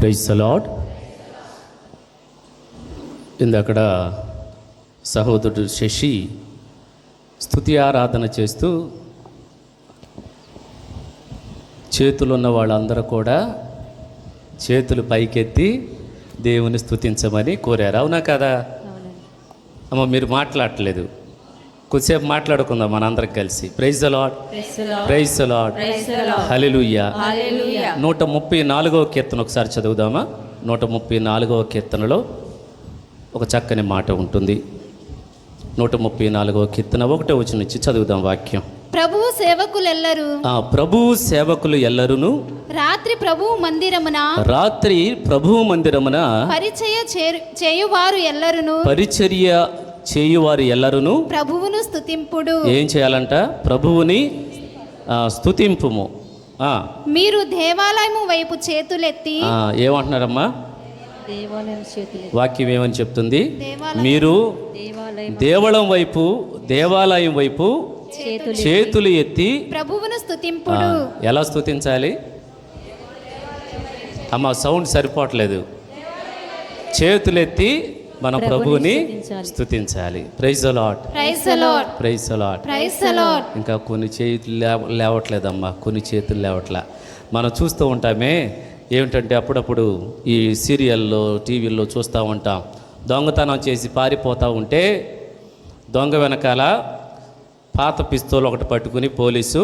Praise the lord. ఇందక్కడ సహోదరుడు శశి స్తుతి ఆరాధన చేస్తూ చేతులున్న వాళ్ళందరూ కూడా చేతులు పైకెత్తి దేవుని స్తుతించమని కోరారు. అవునా కదా? అమ్మ మీరు మాట్లాడట్లేదు, కొద్దిసేపు మాట్లాడుకుందాం మనందరికి కలిసి. Praise the lord, praise the lord, hallelujah. 134వ కీర్తన ఒకసారి చదువుదామా? 134వ కీర్తనలో ఒక చక్కని మాట ఉంటుంది. 134వ కీర్తన 1వ వచనం నుంచి చదువుదాం వాక్యం. ప్రభువు సేవకులెల్లరూ ప్రభువు సేవకులు ఎల్లరును రాత్రి ప్రభువు మందిరమున పరిచర్య చేయువారు ఎల్లరును ప్రభువును స్తుతింపుడు. ఏం చేయాలంట? ప్రభువుని స్తుతింపుము. మీరు దేవాలయము వైపు చేతులెత్తి ఏమంటున్నారమ్మా? వాక్యం ఏమని చెప్తుంది? మీరు దేవాలయం వైపు చేతులు ఎత్తి ప్రభువును స్తుతింపుడు. ఎలా స్తుతించాలి అమ్మ? సౌండ్ సరిపోవట్లేదు. చేతులెత్తి మనం ప్రభువుని స్తుతించాలి. Praise the lord, praise the lord, praise the lord, praise the lord. ఇంకా కొన్ని చేతులు లేవట్లేదమ్మా, కొన్ని చేతులు లేవట్లే. మనం చూస్తూ ఉంటామే, ఏమిటంటే అప్పుడప్పుడు ఈ సీరియల్లో టీవీల్లో చూస్తూ ఉంటాం, దొంగతనం చేసి పారిపోతూ ఉంటే దొంగ వెనకాల పాత పిస్తోల్ ఒకటి పట్టుకుని పోలీసు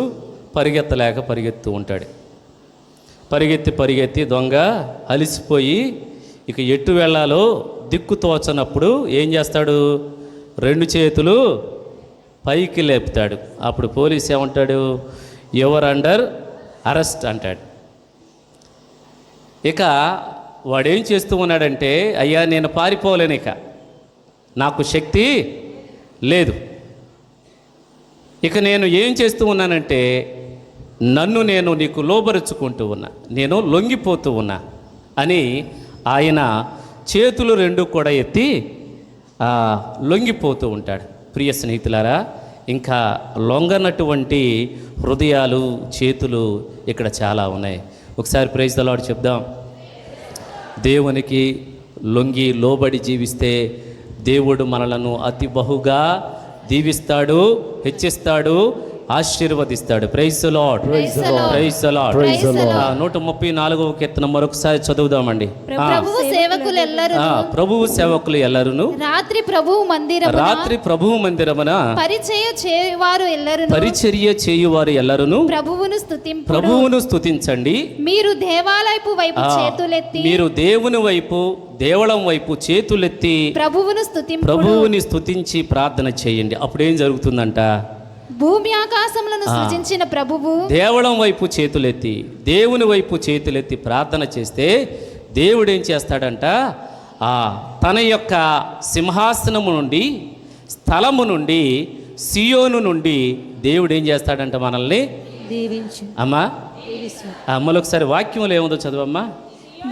పరిగెత్తు ఉంటాడు. పరిగెత్తి దొంగ అలిసిపోయి ఇక ఎటు వెళ్ళాలో దిక్కు తోచనప్పుడు ఏం చేస్తాడు? 2 చేతులు పైకి లేపుతాడు. అప్పుడు పోలీసు ఏమంటాడు? యువర్ అండర్ అరెస్ట్ అంటాడు. ఇక వాడేం చేస్తూ ఉన్నాడంటే, అయ్యా నేను పారిపోలేను, ఇక నాకు శక్తి లేదు, ఇక నేను ఏం చేస్తూ ఉన్నానంటే నన్ను నేను నీకు లోబరుచుకుంటూ ఉన్నా, నేను లొంగిపోతూ ఉన్నా అని ఆయన చేతులు 2 కూడా ఎత్తి లొంగిపోతూ ఉంటాడు. ప్రియ స్నేహితులారా, ఇంకా లొంగనటువంటి హృదయాలు, చేతులు ఇక్కడ చాలా ఉన్నాయి. ఒకసారి ప్రైజ్ ది లార్డ్ చెప్దాం. దేవునికి లొంగి లోబడి జీవిస్తే దేవుడు మనలను అతి బహుగా దీవిస్తాడు, హెచ్చిస్తాడు, ఆశీర్వదిస్తాడు. Praise the lord, praise the lord. 134వ కీర్తన మరొకసారి చదువుదామండి. ప్రభువు సేవకులు ఎల్లరును రాత్రి ప్రభువు మందిరమున పరిచర్య చేయువారు ఎల్లరును ప్రభువును స్తుతించండి. మీరు దేవాలయపు వైపు చేతులెత్తి మీరు దేవుని వైపు, దేవళం వైపు చేతులెత్తి ప్రభువుని స్తుతించి ప్రార్థన చేయండి. అప్పుడేం జరుగుతుందంట? భూమి ఆకాశములను సృజించిన ప్రభువు దేవళం వైపు చేతులెత్తి, దేవుని వైపు చేతులెత్తి ప్రార్థన చేస్తే దేవుడు ఏం చేస్తాడంట? తన యొక్క సింహాసనము నుండి, స్థలము నుండి, సియోను నుండి దేవుడు ఏం చేస్తాడంట? మనల్ని అమ్మా, అమ్మలు ఒకసారి వాక్యంలో ఏముందో చదువమ్మా.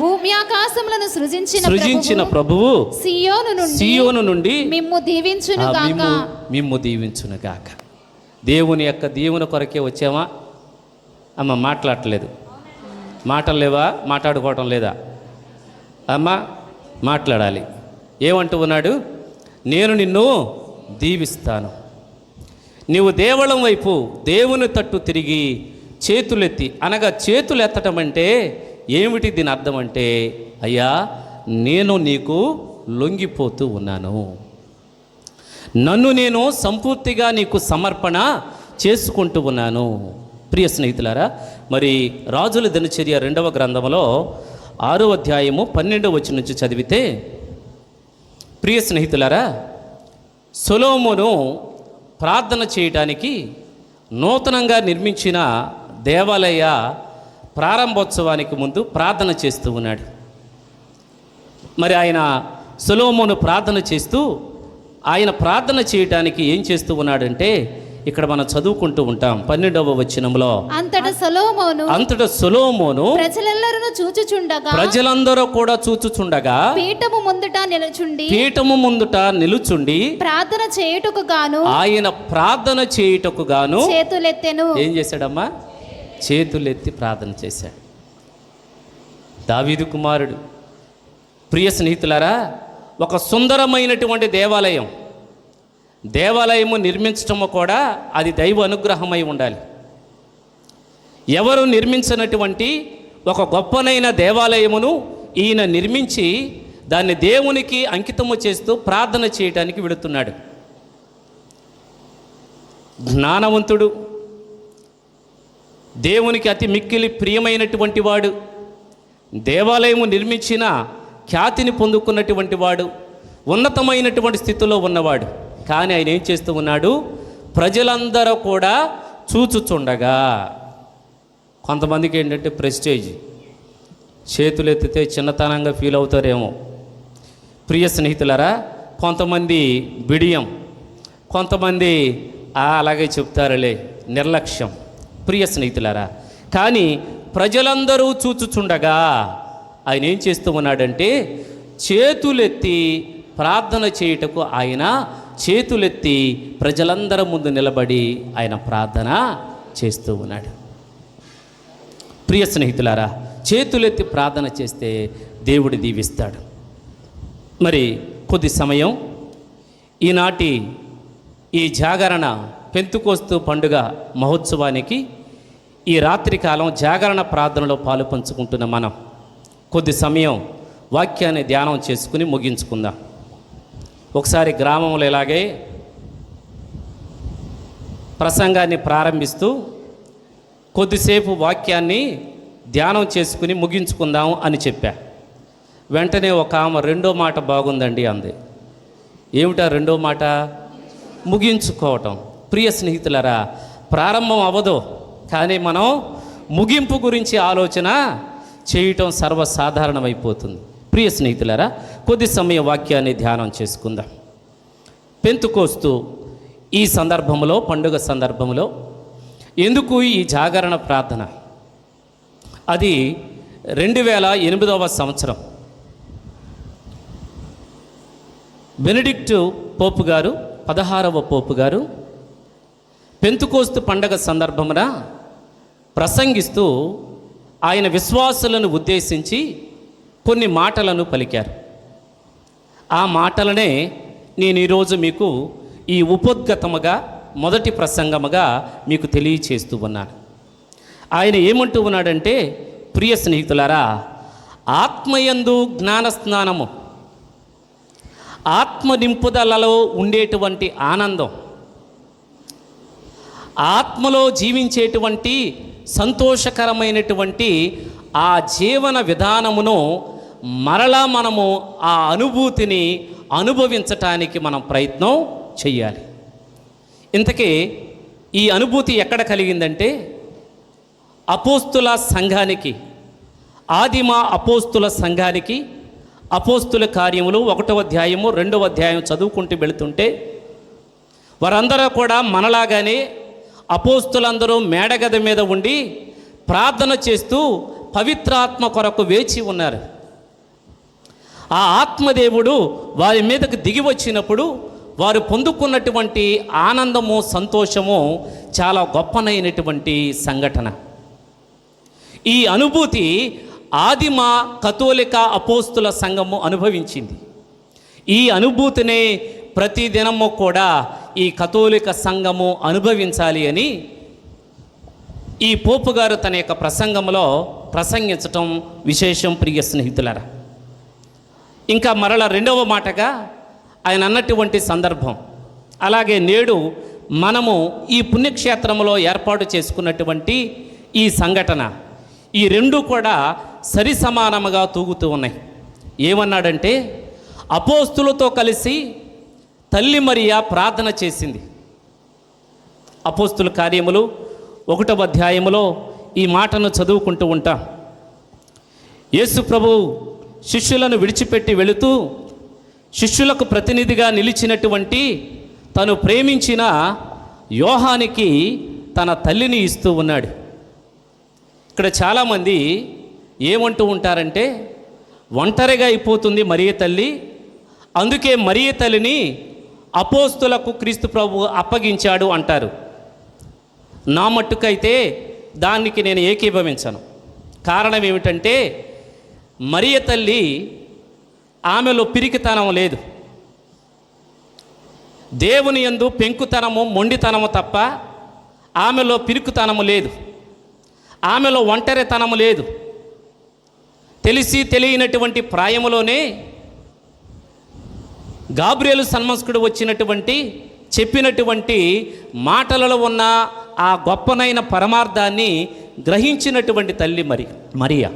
భూమి ఆకాశములను సృజించిన ప్రభువు సియోను నుండి మిమ్ము దీవించును గాక. దేవుని యొక్క దీవెన కొరకే వచ్చామా అమ్మ? మాట్లాడలేదు, మాటలు లేవా? మాట్లాడుకోవటం లేదా అమ్మ? మాట్లాడాలి. ఏమంటూ ఉన్నాడు? నేను నిన్ను దీవిస్తాను. నీవు దేవళం వైపు దేవుని తట్టు తిరిగి చేతులెత్తి, అనగా చేతులు ఎత్తటం అంటే ఏమిటి? దీని అర్థం అంటే, అయ్యా నేను నీకు లొంగిపోతూ ఉన్నాను, నన్ను నేను సంపూర్తిగా నీకు సమర్పణ చేసుకుంటూ ఉన్నాను. ప్రియ స్నేహితులారా, మరి రాజుల దినచర్య 2వ గ్రంథంలో 6వ అధ్యాయము 12వ వచనం నుంచి చదివితే, ప్రియ స్నేహితులారా, సొలొమోను ప్రార్థన చేయటానికి నూతనంగా నిర్మించిన దేవాలయ ప్రారంభోత్సవానికి ముందు ప్రార్థన చేస్తూ ఉన్నాడు. మరి ఆయన సొలొమోను ప్రార్థన చేస్తూ, ఆయన ప్రార్థన చేయటానికి ఏం చేస్తూ ఉన్నాడంటే, ఇక్కడ మనం చదువుకుంటూ ఉంటాం 12వ వచనంలో, అంతట సొలొమోను ప్రజలందరూ కూడా చూచుచుండగా పీఠము ముందుట నిలుచుండి ప్రార్థన చేయుటకు గాను ఆయన ప్రార్థన చేయుటకు గాను చేతులెత్తెను. ఏం చేశాడమ్మా? చేతులెత్తి ప్రార్థన చేశాడు. దావీదు కుమారుడు. ప్రియ స్నేహితులారా, ఒక సుందరమైనటువంటి దేవాలయము నిర్మించటము కూడా అది దైవ అనుగ్రహమై ఉండాలి. ఎవరు నిర్మించినటువంటి ఒక గొప్పనైన దేవాలయమును ఈయన నిర్మించి దాన్ని దేవునికి అంకితము చేస్తూ ప్రార్థన చేయటానికి వెళుతున్నాడు. జ్ఞానవంతుడు, దేవునికి అతి మిక్కిలి ప్రియమైనటువంటి వాడు, దేవాలయము నిర్మించిన ఖ్యాతిని పొందుకున్నటువంటి వాడు, ఉన్నతమైనటువంటి స్థితిలో ఉన్నవాడు. కానీ ఆయన ఏం చేస్తూ ఉన్నాడు? ప్రజలందరూ కూడా చూచుచుండగా, కొంతమందికి ఏంటంటే ప్రెస్టేజ్, చేతులు ఎత్తితే చిన్నతనంగా ఫీల్ అవుతారేమో. ప్రియ స్నేహితులారా, కొంతమంది బిడియం, కొంతమంది అలాగే చెప్తారులే, నిర్లక్ష్యం. ప్రియ స్నేహితులారా, కానీ ప్రజలందరూ చూచుచుండగా ఆయన ఏం చేస్తూ ఉన్నాడంటే చేతులెత్తి ప్రార్థన చేయుటకు ఆయన చేతులెత్తి ప్రజలందరి ముందు నిలబడి ఆయన ప్రార్థన చేస్తూ ఉన్నాడు. ప్రియ స్నేహితులారా, చేతులెత్తి ప్రార్థన చేస్తే దేవుడు దీవిస్తాడు. మరి కొద్ది సమయం ఈనాటి ఈ జాగరణ పెంతుకోస్తు పండుగ మహోత్సవానికి ఈ రాత్రికాలం జాగరణ ప్రార్థనలో పాలు పంచుకుంటున్న మనం కొద్ది సమయం వాక్యాన్ని ధ్యానం చేసుకుని ముగించుకుందాం. ఒకసారి గ్రామంలో ఇలాగే ప్రసంగాన్ని ప్రారంభిస్తూ కొద్దిసేపు వాక్యాన్ని ధ్యానం చేసుకుని ముగించుకుందాం అని చెప్పా. వెంటనే ఒక ఆమె రెండో మాట బాగుందండి అంది. ఏమిటా రెండో మాట? ముగించుకోవటం. ప్రియ స్నేహితులారా, ప్రారంభం అవ్వదు, కానీ మనం ముగింపు గురించి ఆలోచన చేయటం సర్వసాధారణమైపోతుంది. ప్రియ స్నేహితులారా, కొద్ది సమయం వాక్యాన్ని ధ్యానం చేసుకుందాం. పెంతుకోస్తు ఈ సందర్భంలో, పండుగ సందర్భంలో ఎందుకు ఈ జాగరణ ప్రార్థన? అది 2008వ సంవత్సరం బెనడిక్టు పోపు గారు, 16వ పోపు గారు పెంతుకోస్తు పండగ సందర్భమున ప్రసంగిస్తూ ఆయన విశ్వాసులను ఉద్దేశించి కొన్ని మాటలను పలికారు. ఆ మాటలనే నేను ఈరోజు మీకు ఈ ఉపోద్గతముగా మొదటి ప్రసంగముగా మీకు తెలియచేస్తూ ఉన్నాను. ఆయన ఏమంటూ ఉన్నాడంటే, ప్రియ స్నేహితులారా, ఆత్మయందు జ్ఞానస్నానము, ఆత్మ నింపుదలలో ఉండేటువంటి ఆనందం, ఆత్మలో జీవించేటువంటి సంతోషకరమైనటువంటి ఆ జీవన విధానమును మరలా మనము ఆ అనుభూతిని అనుభవించటానికి మనం ప్రయత్నం చెయ్యాలి. ఇంతకీ ఈ అనుభూతి ఎక్కడ కలిగిందంటే అపోస్తుల సంఘానికి, ఆదిమ అపోస్తుల సంఘానికి అపోస్తుల కార్యములు 1వ అధ్యాయము 2వ అధ్యాయం చదువుకుంటూ వెళుతుంటే వారందరూ కూడా మనలాగానే అపోస్తులందరూ మేడగద మీద ఉండి ప్రార్థన చేస్తూ పవిత్రాత్మ కొరకు వేచి ఉన్నారు. ఆ ఆత్మదేవుడు వారి మీదకు దిగి వచ్చినప్పుడు వారు పొందుకున్నటువంటి ఆనందము, సంతోషము చాలా గొప్పనైనటువంటి సంఘటన. ఈ అనుభూతి ఆదిమ కథోలిక అపోస్తుల సంఘము అనుభవించింది. ఈ అనుభూతినే ప్రతిదినము కూడా ఈ కథోలిక సంఘము అనుభవించాలి అని ఈ పోపు గారు తన యొక్క ప్రసంగంలో ప్రసంగించటం విశేషం. ప్రియ స్నేహితులారా, ఇంకా మరలా రెండవ మాటగా ఆయన అన్నటువంటి సందర్భం, అలాగే నేడు మనము ఈ పుణ్యక్షేత్రంలో ఏర్పాటు చేసుకున్నటువంటి ఈ సంఘటన, ఈ రెండు కూడా సరి సమానముగా తూగుతూ ఉన్నాయి. ఏమన్నాడంటే, అపోస్తులతో కలిసి తల్లి మరియా ప్రార్థన చేసింది. అపోస్తుల కార్యములు 1వ అధ్యాయములో ఈ మాటను చదువుకుంటూ ఉంటాం. యేసు ప్రభు శిష్యులను విడిచిపెట్టి వెళుతూ శిష్యులకు ప్రతినిధిగా నిలిచినటువంటి తను ప్రేమించిన యోహానికి తన తల్లిని ఇస్తూ ఉన్నాడు. ఇక్కడ చాలామంది ఏమంటూ ఉంటారంటే, ఒంటరిగా అయిపోతుంది మరియ తల్లి, అందుకే మరియ తల్లిని అపోస్తులకు క్రీస్తు ప్రభు అప్పగించాడు అంటారు. నా మట్టుకైతే దానికి నేను ఏకీభవించను. కారణం ఏమిటంటే, మరియ తల్లి ఆమెలో పిరికితనం లేదు. దేవుని యందు పెంకుతనము మొండితనము తప్ప ఆమెలో పిరికితనము లేదు. ఆమెలో ఒంటరితనము లేదు. తెలిసి తెలియనటువంటి ప్రాయములోనే గాబ్రియేలు సన్మస్కుడు చెప్పినటువంటి మాటలలో ఉన్న ఆ గొప్పనైన పరమార్థాన్ని గ్రహించినటువంటి తల్లి మరియా.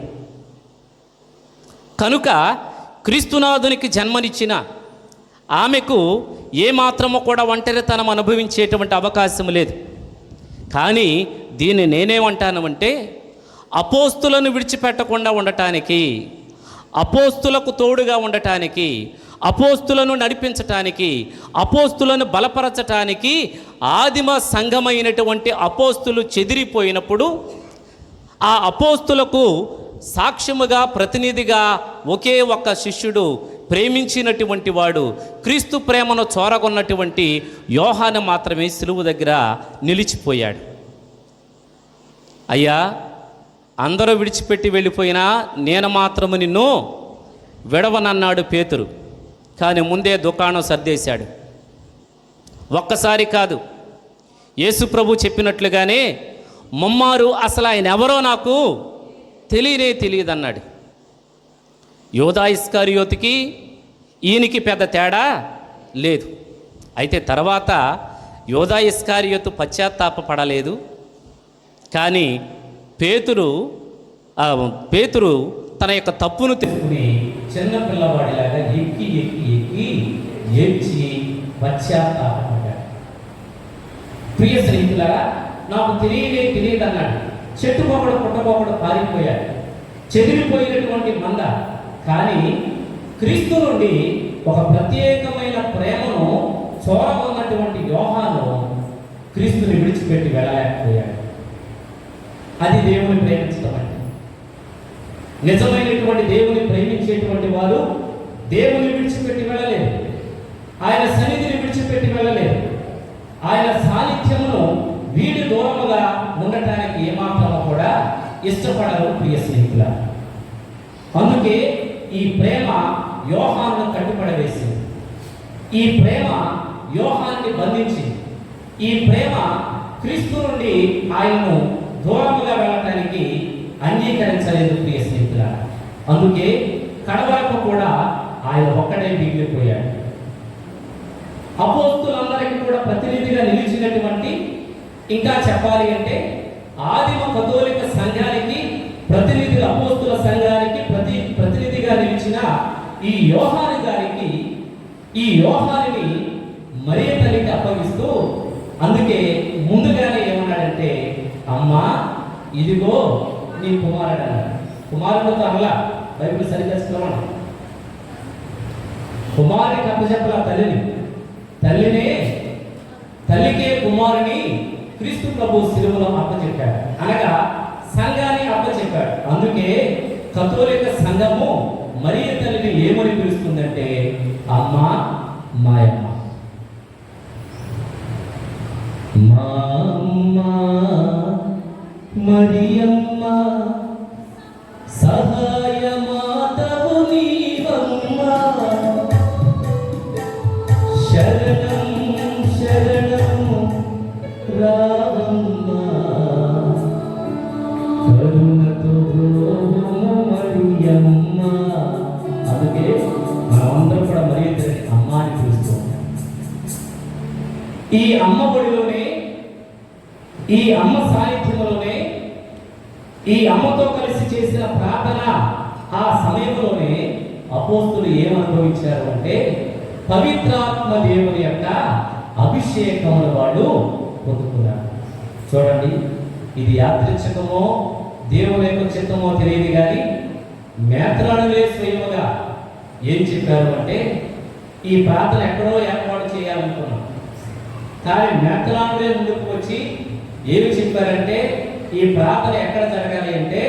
కనుక క్రీస్తునాథునికి జన్మనిచ్చిన ఆమెకు ఏమాత్రము కూడా ఒంటరితనం అనుభవించేటువంటి అవకాశం లేదు. కానీ దీన్ని నేనేమంటానంటే, అపోస్తులను విడిచిపెట్టకుండా ఉండటానికి, అపోస్తులకు తోడుగా ఉండటానికి, అపోస్తులను నడిపించటానికి, అపోస్తులను బలపరచటానికి ఆదిమ సంఘమైనటువంటి అపోస్తులు చెదిరిపోయినప్పుడు ఆ అపోస్తులకు సాక్ష్యముగా ప్రతినిధిగా ఒకే ఒక్క శిష్యుడు, ప్రేమించినటువంటి వాడు, క్రీస్తు ప్రేమను చోరగొన్నటువంటి యోహాను మాత్రమే సిలువ దగ్గర నిలిచిపోయాడు. అయ్యా, అందరూ విడిచిపెట్టి వెళ్ళిపోయినా నేను మాత్రము నిన్ను విడవనన్నాడు పేతురు. కానీ ముందే దుకాణం సర్దేశాడు. ఒక్కసారి కాదు, యేసు ప్రభు చెప్పినట్లుగానే ముమ్మారు అసలు ఆయన ఎవరో నాకు తెలియదన్నాడు. యోధా ఇస్కరియోతుకి ఈయనకి పెద్ద తేడా లేదు. అయితే తర్వాత యోధా ఇస్కరియోతు పశ్చాత్తాపపడలేదు. కానీ పేతురు తన యొక్క తప్పును తెలుసుకుని చిన్న పిల్లవాడిలాగా ఎక్కి ఏడ్చి పశ్చాత్తాపపడ్డాడు. ప్రియ స్నేహితులారా, నాకు తెలియదు అన్నాడు. చెట్టుకొకడు పుట్టకొకడు పారిపోయాడు. చెదిరిపోయినటువంటి మంద. కానీ క్రీస్తు నుండి ఒక ప్రత్యేకమైన ప్రేమను చూరగొన్నటువంటి యోహాను క్రీస్తుని విడిచిపెట్టి వెళ్ళలేకపోయాడు. అది దేవుని ప్రేమించడం అంటే. నిజమైనటువంటి దేవుని ప్రేమించేటువంటి వారు దేవుని విడిచిపెట్టి వెళ్ళలేరు. ఆయన సన్నిధిని విడిచిపెట్టి వెళ్ళలేరు. ఆయన సాన్నిధ్యమును వీడి దూరముగా ఉండటానికి ఏమాత్రము కూడా ఇష్టపడరు. ప్రియ స్నేహితుల, అందుకే ఈ ప్రేమ యోహాను కట్టుపడవేసింది. ఈ ప్రేమ యోహాన్ని బంధించింది. ఈ ప్రేమ క్రీస్తు నుండి ఆయనను దూరముగా వెళ్ళటానికి అంగీకరించలేదు. ప్రియ స్నేహితుల, అందుకే కడవరకు కూడా ఆయన ఒక్కడే మిగిలిపోయాడు. అపోస్తులందరికీ కూడా ప్రతినిధిగా నిలిచినటువంటి, ఇంకా చెప్పాలి అంటే ఆదిమ కథోలిక సంఘానికి ప్రతినిధి, అపోస్తుల సంఘానికి ప్రతినిధిగా నిలిచిన ఈ యోహానుని మరియ తల్లికి అప్పగిస్తూ, అందుకే ముందుగానే ఏమన్నాడంటే, అమ్మా ఇదిగో నీ కుమారుడు అన్నాడు. కుమారుడితో అనలా, బైబిల్ సరిగ్గా చదవండి. కుమారుడికి అప్పచెప్పల తల్లికే కుమారుని క్రీస్తు ప్రభు సిలువలో అప్పచెప్పాడు. అనగా సంఘాన్ని అప్పచెప్పాడు. అందుకే కథోలిక సంఘము మరియ తల్లిని ఏమని పిలుస్తుందంటే, అమ్మ, మాయమ్మ. మా అమ్మ మరియమ్మ, సహాయమాతవు నీవమ్మ, శరణం శరణం రావమ్మ, కరుణతో మరియమ్మ. అందుకే మనమందరం కూడా మరియ తల్లిని అమ్మ అని పిలుస్తాం. ఈ అమ్మ ఒడిలోనే, ఈ అమ్మ సాన్నిధ్యంలోనే, ఈ అమ్మతో కలిసి చేసిన ప్రార్థన ఆ సమయంలోనే అపోస్తులు ఏమనుభవించారు అంటే, పవిత్రాత్మ దేవుని యొక్క అభిషేకమును వాళ్ళు పొందుకున్నారు. చూడండి, ఇది యాదృచ్ఛికమో దేవుని యొక్క చిత్తమో తెలియదు, కానీ మేత్రానులే స్వయముగా ఏం చెప్పారు అంటే, ఈ ప్రార్థన ఎక్కడో ఏర్పాటు చేయాలనుకున్నాం. కానీ మేత్రానులే ముందుకు వచ్చి ఏమి చెప్పారంటే, ఈ ప్రార్థన ఎక్కడ జరగాలి అంటే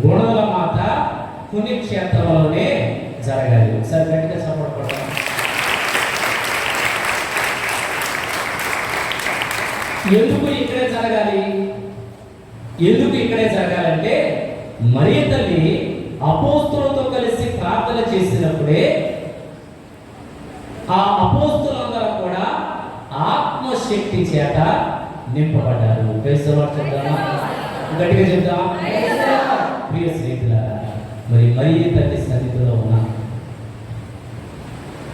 గుణదల మాత పుణ్యక్షేత్రంలోనే జరగాలి. ఒకసారి గట్టిగా సపోర్ట్ పడతాం. ఎందుకు ఇక్కడే జరగాలి? ఎందుకు ఇక్కడే జరగాలంటే, మరియ తల్లి అపోస్తులతో కలిసి ప్రార్థన చేసినప్పుడే ఆ అపోస్తులందరూ కూడా ఆత్మశక్తి చేత నింపబడ్డారు. చెప్తామా? గట్టిగా చెప్తాం. ప్రియ స్నేహితులారా, మరి తల్లి సన్నిధిలో ఉన్నా,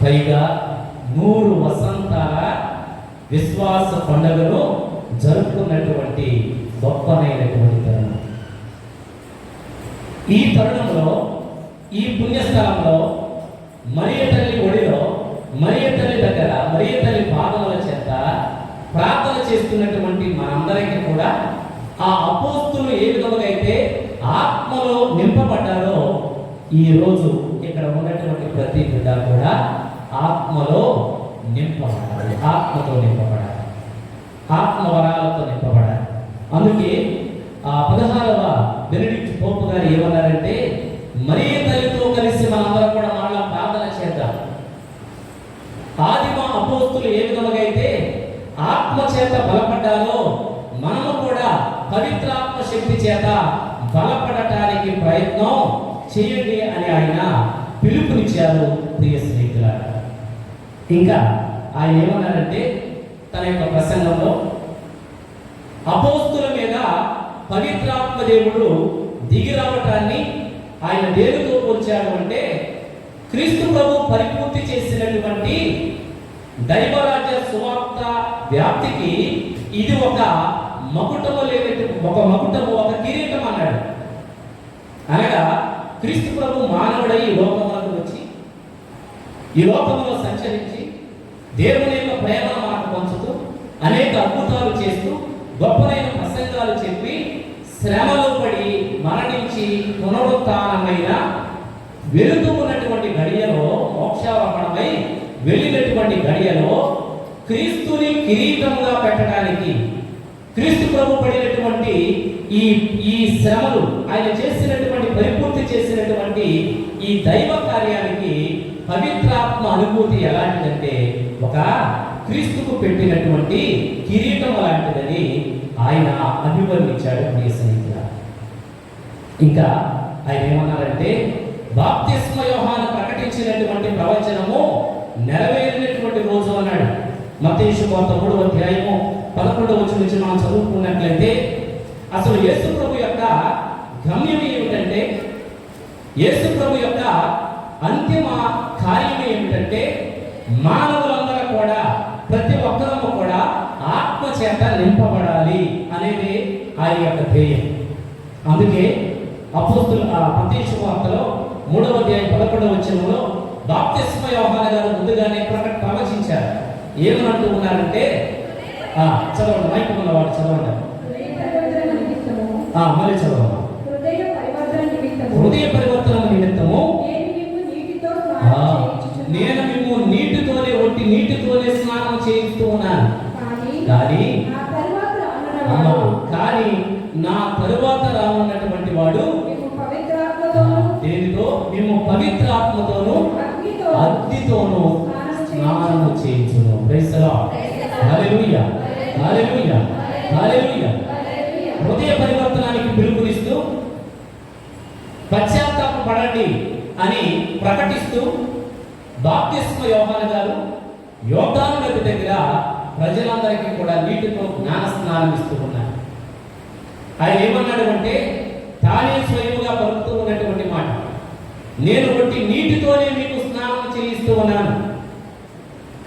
పైగా 100 వసంతాల విశ్వాస పండుగను జరుపుకున్నటువంటి గొప్పనైనటువంటి తరుణం. ఈ తరుణంలో, ఈ పుణ్యస్థలంలో, మరియ తల్లి ఒడిలో, మరియ తల్లి దగ్గర, మరియ తల్లి పాదముల చేత ప్రార్థన చేస్తున్నటువంటి మనందరికీ కూడా ఆ అపోస్తులు ఏ విధంగా అయితే ఆత్మలో నింపబడ్డారో, ఈ రోజు ఇక్కడ ఉన్నటువంటి ప్రతి బిడ్డ కూడా ఆత్మలో నింపబడాలి. ఆత్మతో నింపబడాలి, ఆత్మ వరాలతో నింపబడాలి. అందుకే ఆ 16వ బెనడిక్ట్ పోపు గారు ఏమన్నారంటే, మరియ తల్లితో కలిసి మనందరం కూడా మళ్ళా ప్రార్థన చేద్దాం. ఆదిమ అపోస్తులు ఏ విధంగా అయితే ఆత్మ చేత బలపడ్డారో, మనము కూడా పవిత్రాత్మ శక్తి చేత బలపడటానికి ప్రయత్నం చేయండి అని ఆయన పిలుపునిచ్చారు. ప్రియ స్నేహితులారా, ఇంకా ఆయన ఏమన్నారంటే తన యొక్క ప్రసంగంలో, అపోస్తుల మీద పవిత్రాత్మ దేవుడు దిగి రావటాన్ని ఆయన దేనితో పోల్చాడు అంటే, క్రీస్తు ప్రభు పరిపూర్తి చేసినటువంటి దైవరాజ్య సువార్త వ్యాప్తికి ఇది ఒక మకుటము ఒక కిరీటం అన్నాడు. అనగా క్రీస్తు ప్రభు మానవుడై ఈ లోకములకు వచ్చి, ఈ లోకములో సంచరించి, దేవుని యొక్క ప్రేమను మనకు పంచుతూ, అనేక అద్భుతాలు చేస్తూ, గొప్పనైన ప్రసంగాలు చెప్పి, శ్రమలో పడి మరణించి పునరుత్థానమైన వెళుతున్నటువంటి గడియలో, మోక్షారోహణమై వెళ్ళినటువంటి గడియలో క్రీస్తుని కిరీటంగా పెట్టడానికి, క్రీస్తు ప్రభు పడినటువంటి ఈ శ్రమలు, ఆయన చేసినటువంటి పరిపూర్తి చేసినటువంటి ఈ దైవ కార్యానికి పవిత్రాత్మ అనుభూతి ఎలాంటిదంటే ఒక క్రీస్తుకు పెట్టినటువంటి కిరీటం లాంటిదని ఆయన అభివర్ణించాడు. ప్రియ స్నేహితులారా, ఇంకా ఆయన ఏమన్నారంటే, బాప్తిస్మ యోహాను ప్రకటించినటువంటి ప్రవచనము నెరవేరినటువంటి రోజు అన్నాడు. మత్తయి సువార్త 3వ అధ్యాయము 11వ వచనం నుంచి మనం చదువుకున్నట్లయితే, అసలు యేసు ప్రభు యొక్క గమ్యం ఏమిటంటే, యేసు ప్రభు యొక్క అంతిమ కార్యం ఏమిటంటే, మానవులందరూ కూడా, ప్రతి ఒక్కరము కూడా ఆత్మ చేత నింపబడాలి అనేది ఆయన యొక్క ధ్యేయం. అందుకే అపోస్తుల మత్తయి సువార్తలో 3వ అధ్యాయం 11వ వచనంలో బాప్తిస్మ యోహాను గారు ముందుగానే ప్రవచించారు. ఏమనంటూ ఉన్నారంటే, చదవండి, మైక్ ఉన్నవాడు చదవండి. మళ్ళీ చదవండి. హృదయ పరివర్తన నిమిత్తము నేను మిమ్ము నీటితోనే, ఒట్టి నీటితోనే స్నానం చేయిస్తూ ఉన్నాను. కానీ నా తరువాత రానున్నటువంటి వాడు దేనితో? మేము పవిత్ర ఆత్మతోను అగ్నితోను స్నానము చేయించును. Praise the lord. Hallelujah, hallelujah, hallelujah. హృదయ పరివర్తనానికి పిలుపునిస్తూ, పశ్చాత్తాపపడండి అని ప్రకటిస్తూ, బాప్తిస్మ యోహాను గారు యోర్దాను నది దగ్గర ప్రజలందరికీ కూడా నీటితో జ్ఞాన స్నానం ఇస్తూ ఉన్నారు. ఆయన ఏమన్నాడు అంటే, తానే స్వయముగా పలుకుతూ ఉన్నటువంటి మాట, నేను బట్టి నీటితోనే మీకు స్నానం చేయిస్తూ ఉన్నాను,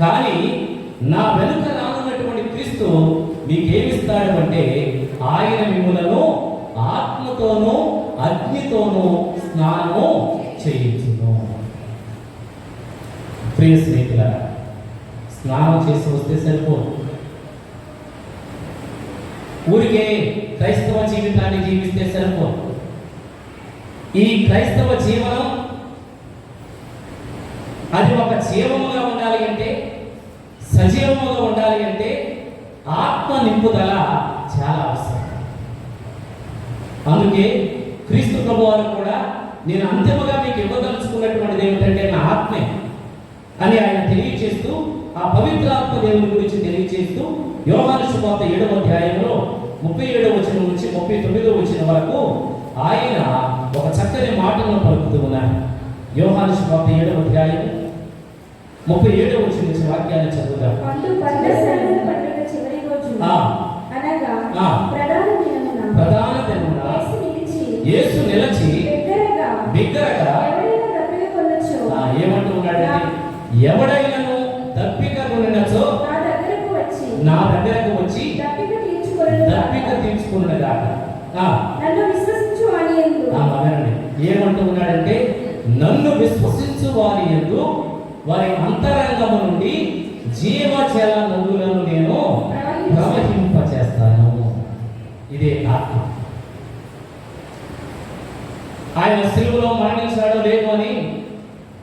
కానీ నా వెనుక రానున్నటువంటి క్రీస్తు మీకేమిస్తాడు అంటే, ఆయన మిమ్ములను ఆత్మతోనూ అగ్నితోనూ స్నానము చేయించును. ప్రియ స్నేహితులారా, స్నానం చేసి వస్తే సరిపోదు. ఊరికే క్రైస్తవ జీవితాన్ని జీవిస్తే సరిపోదు. ఈ క్రైస్తవ జీవనం అది ఒక జీవముగా ఉండాలి అంటే, సజీవముగా ఉండాలి అంటే ఆత్మ నింపుదల చాలా అవసరం. అందుకే క్రీస్తు ప్రభువారు కూడా, నేను అంతిమగా మీకు ఇవ్వదలుచుకున్నటువంటిది ఏమిటంటే నా ఆత్మే అని ఆయన తెలియచేస్తూ, ఆ పవిత్రాత్మ దేవుని గురించి తెలియచేస్తూ, యోహాను సువార్త 7వ అధ్యాయంలో 37వ వచనం నుంచి 39వ వచనం వరకు ఆయన ఒక చక్కని మాటను పలుకుతూ ఉన్నాను. యోహాను సువార్త 7వ అధ్యాయం 37వ వచనం నుంచి వాక్యాన్ని చదువుదాం. పర్ణశాలల పండుగ చివరి రోజు ఆ, అనగా ఆ. ప్రధాన దినమున ప్రధాన దినమున యేసు నిలిచి బిగ్గరగా ఎవరైనా దప్పిక కొనొచ్చు ఏమంటూ ఉన్నాడండి? ఎవడైనాను దప్పిక కొనినచో నా దగ్గరకు వచ్చి దప్పిక తీర్చుకున్నగాక. నన్ను విశ్వసించు వాని యందు ఏమంటూ ఉన్నాడంటే, నన్ను విశ్వసించు వారి యందు వారి అంతరంగము నుండి జీవజల నదులను నేను ప్రవహింపచేస్తాను. ఇదే ఆత్మ. ఆయన సిలువలో మరణించాడో లేదో అని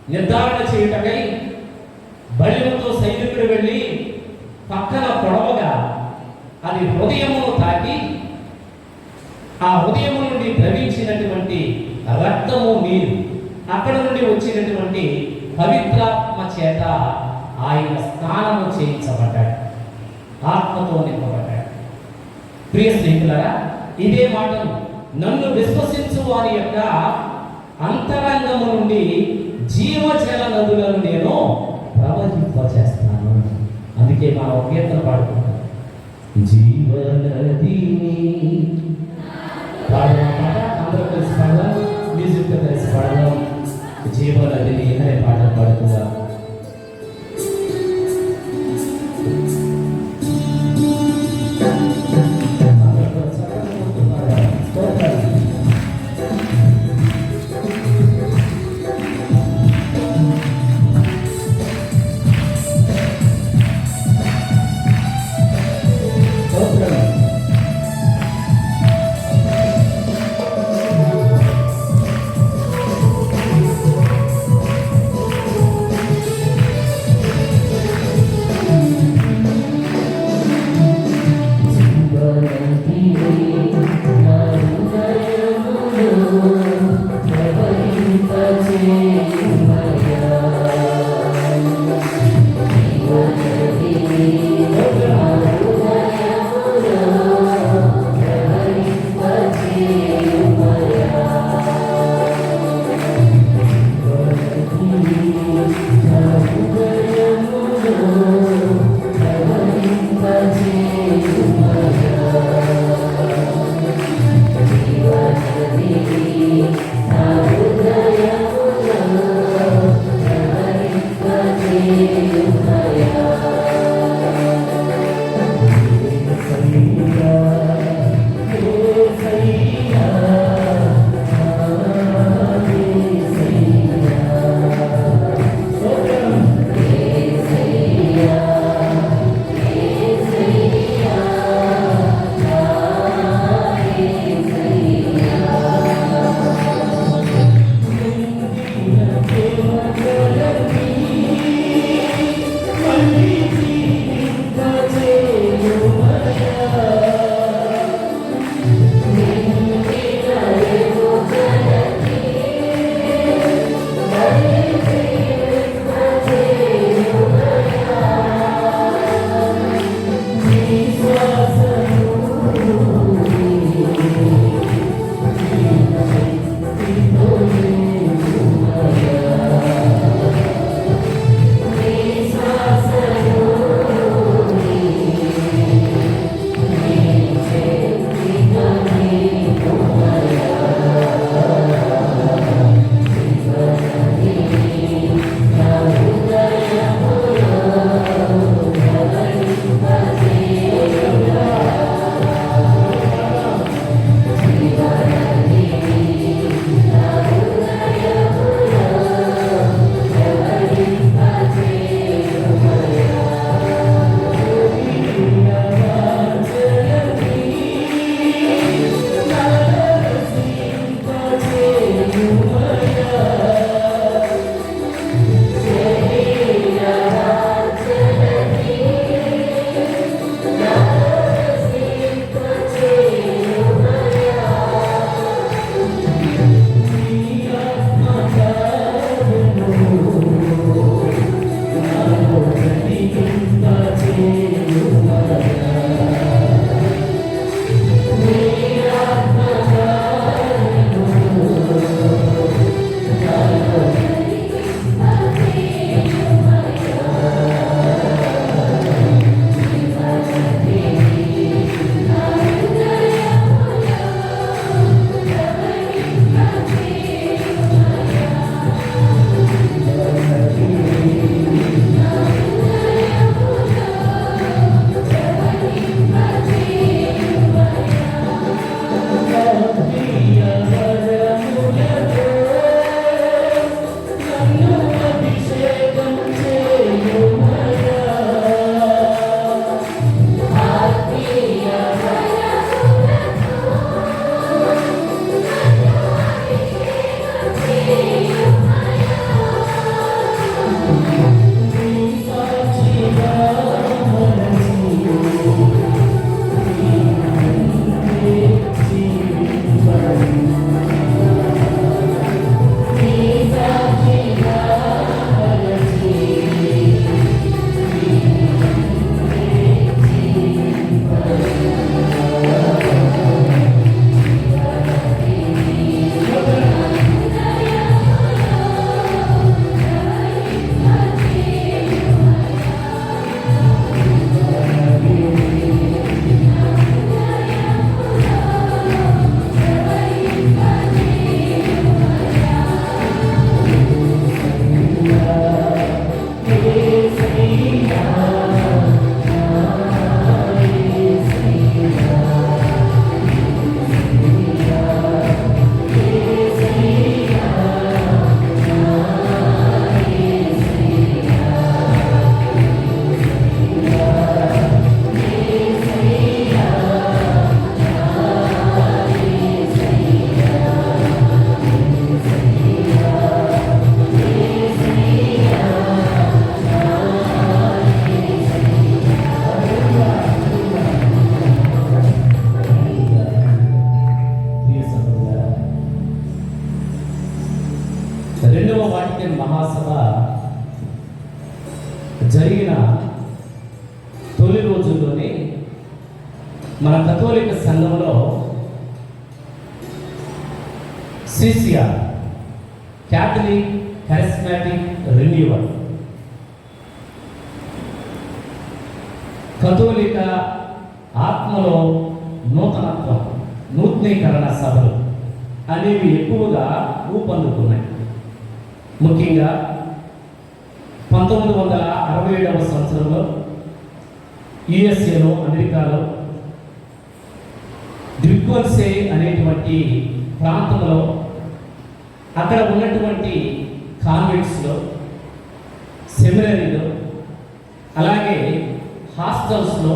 నిర్ధారణ చేయుటకై బలిముతో సైనికుడు వెళ్ళి పక్కన పొడవగా అది హృదయమును తాకి ఆ హృదయము నుండి ద్రవించినటువంటి రక్తము నీరు అక్కడ నుండి వచ్చినటువంటి పవిత్రాత్మ చేత ఆయన స్నానము చేయించబడ్డాడు, ఆత్మతో నింపబడ్డాడు. ప్రియ స్నేహితులారా, ఇదే మాటను నన్ను విశ్వసించు వారి యొక్క అంతరంగము నుండి జీవజల నదులను నేను ప్రవహింపచేస్తాను. అందుకే మనం ఒక కీర్తన పాడుకుంటాం, జీవనదిని. పాడమాట అందరూ కలిసి పాడదాం, మ్యూజిక్తో కలిసి పాడదాం. జీవనదిని అనే పాట పాడుకుందాం. రెండవ వాటికన్ మహాసభ జరిగిన తొలి రోజుల్లోనే మన కథోలిక సంఘంలో సిసిఆర్ క్యాథలిక్ కరిస్మాటిక్ రెన్యూవల్ కథోలిక ఆత్మలో నూతనత్వం నూతనీకరణ సభలు అనేవి ఎక్కువగా ఊపందుకున్నాయి. ముఖ్యంగా 1967వ సంవత్సరంలో యుఎస్ఏలో అమెరికాలో డ్రిక్వల్సే అనేటువంటి ప్రాంతంలో అక్కడ ఉన్నటువంటి కాన్వెంట్స్లో, సెమినరీలో, అలాగే హాస్టల్స్లో,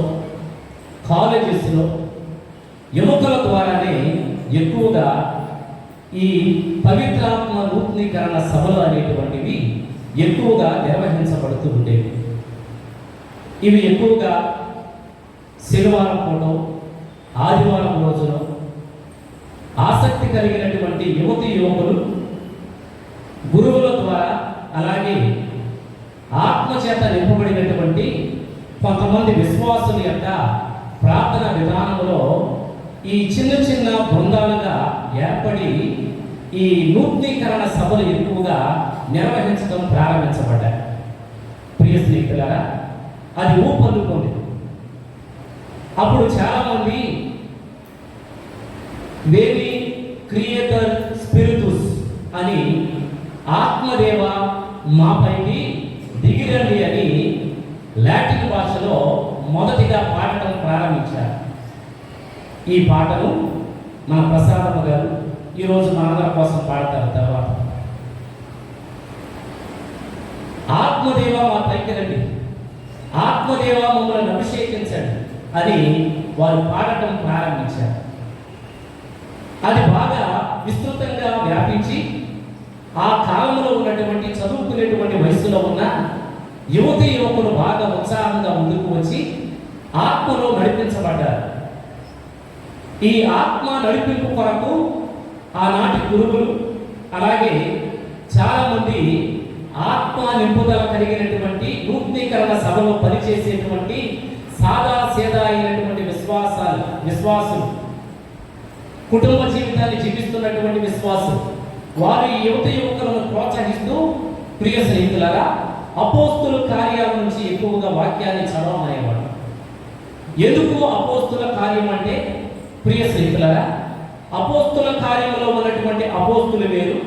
కాలేజెస్లో యువకుల ద్వారానే ఎక్కువగా ఈ పవిత్రాత్మ నూతనీకరణ సభలు అనేటువంటివి ఎక్కువగా నిర్వహించబడుతూ ఉండేవి. ఇవి ఎక్కువగా శనివారం పూట, ఆదివారం రోజున ఆసక్తి కలిగినటువంటి యువతి యువకులు గురువుల ద్వారా, అలాగే ఆత్మచేత నింపబడినటువంటి కొంతమంది విశ్వాసుల యొక్క ప్రార్థన విధానంలో ఈ చిన్న చిన్న బృందాలుగా ఏర్పడి ఈ నూతనీకరణ సభలు ఎక్కువగా నిర్వహించడం ప్రారంభించబడ్డాయి. ప్రియ స్నేహితులారా, అది ఊపందుకుంది. అప్పుడు చాలామంది వేరి క్రియేటర్ స్పిరితుస్ అని ఆత్మదేవ మాపైకి దిగిరండి అని లాటిన్ భాషలో మొదటిగా పాడటం ప్రారంభించారు. ఈ పాటను మన ప్రసాదమ్మ గారు ఈరోజు మనందరి కోసం పాడతారు. తర్వాత ఆత్మదేవ మా పైకి రండి, ఆత్మదేవ మమ్మల్ని అభిషేకించండి అని వారు పాడటం ప్రారంభించారు. అది బాగా విస్తృతంగా వ్యాపించి ఆ కాలంలో ఉన్నటువంటి చదువుకునేటువంటి వయసులో ఉన్న యువతి యువకులు బాగా ఉత్సాహంగా ముందుకు వచ్చి ఆత్మలో నడిపించబడ్డారు. ఈ ఆత్మ నడిపింపు కొరకు ఆనాటి గురువులు, అలాగే చాలామంది ఆత్మ నింపుదల కలిగినటువంటి నూతనీకరణ సభలో పనిచేసేటువంటి సాదా సేదా అయినటువంటి విశ్వాసులు, కుటుంబ జీవితాన్ని జీవిస్తున్నటువంటి విశ్వాసులు, వారు ఈ యువత యువకులను ప్రోత్సహిస్తూ, ప్రియ స్నేహితులారా, అపోస్తుల కార్యాల నుంచి ఎక్కువగా వాక్యాన్ని చదవమనేవాడు. ఎందుకు అపోస్తుల కార్యం అంటే, ప్రియ స్నేహితులారా, అపోస్తుల కార్యంలో ఉన్నటువంటి అపోస్తులు వేరు.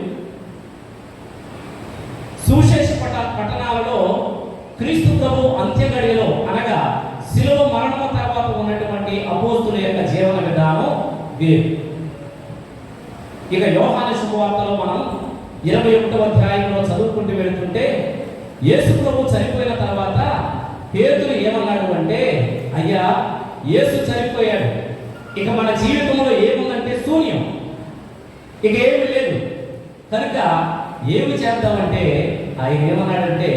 సువిశేష పట్టణాలలో క్రీస్తు ప్రభు అంత్యగడియలో, అనగా శిలువ మరణం తర్వాత ఉన్నటువంటి అపోస్తుల యొక్క జీవన విధానం వేరు. ఇక యోహాను శుభవార్తలో మనం 21వ అధ్యాయంలో చదువుకుంటూ వెళుతుంటే, యేసు ప్రభు చనిపోయిన తర్వాత పేతురు ఏమన్నాడు అంటే, అయ్యా యేసు చనిపోయాడు, ఇక మన జీవితంలో ఏముందంటే శూన్యం, ఇక ఏమీ లేదు, కనుక ఏమి చేద్దామంటే ఆయన ఏమన్నాడంటే,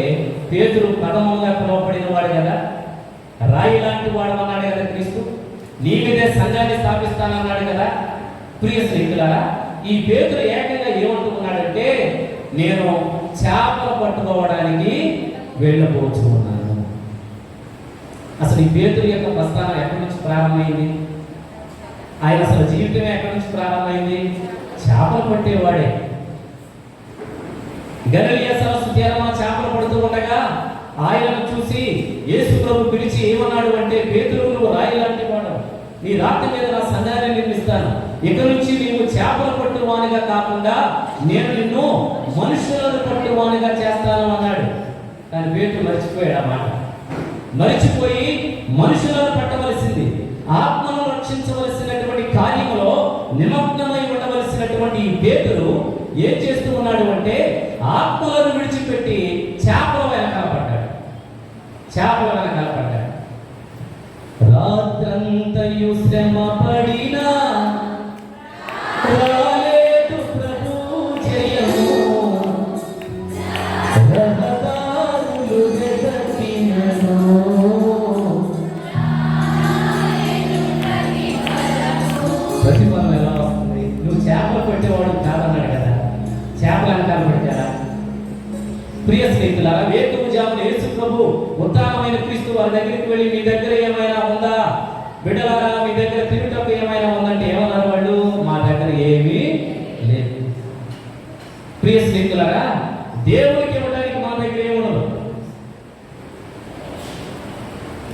పేతురు ప్రథమంగా పిలువబడిన వాడు కదా, రాయి లాంటి వాడు అన్నాడు కదా క్రీస్తు, నీ మీదే సంఘాన్ని స్థాపిస్తానన్నాడు కదా. ప్రియ స్నేహితులారా, ఈ పేతురు ఏకంగా ఏమంటూ ఉన్నాడంటే, నేను చేపలు పట్టుకోవడానికి వెళ్ళబోతూ ఉన్నాను. అసలు ఈ పేతురు యొక్క ప్రస్థానం ఎక్కడి నుంచి ప్రారంభమైంది? ఆయన అసలు జీవితం ఎక్కడి నుంచి ప్రారంభమైంది? చేపలు పట్టేవాడే. గలిలయ సరస్సు తీరమా చేపలు పడుతూ ఉండగా ఆయనను చూసి యేసు ప్రభు పిలిచి ఏమన్నాడు అంటే, పేతురు, నువ్వు రాయి లాంటి వాడు, నీ రాతి మీద నా సంఘాన్ని నిర్మిస్తాను, ఇక నుంచి నీవు చేపలు పట్టువానిగా కాకుండా నేను నిన్ను మనుషులను పట్టువానిగా చేస్తాను అన్నాడు. కానీ పేతురు మర్చిపోయాడు ఆ మాట. మరిచిపోయి మనుషులను పట్టవలసింది, ఆత్మను రక్షించవలసినటువంటి కార్యంలో నిమగ్నమై ఉండవలసినటువంటి ఈ పేతురు ఏం చేస్తూ ఉన్నాడు అంటే, ఆత్మలను విడిచిపెట్టి చేపల వెనకాల పడ్డాడు. చేపల వెనకాల పడ్డాడు. రాత్రంతయు శ్రమ పడినా రాలేదు ప్రభు జయము, రహదారులు వెతకినను ప్రతిఫలం ఎలా వస్తుంది? నువ్వు చేపలు పెట్టేవాడు కాదన్నాడు కదా, చేపల వెనకాల పెట్టారా? ప్రియ స్నేహితులారా, వేకువజామున యేసు ప్రభు ఉత్థానమైన క్రీస్తు వారి దగ్గరికి వెళ్ళి, మీ దగ్గర ఏమైనా ఉందా బిడ్డలారా, మీ దగ్గర తిరుగుటకు ఏమైనా ఉందంటే ఏమన్నారు వాళ్ళు? మా దగ్గర ఏమీ లేదు. ప్రియ స్నేహితులారా, దేవునికి ఇవ్వడానికి మా దగ్గర ఏముండదు,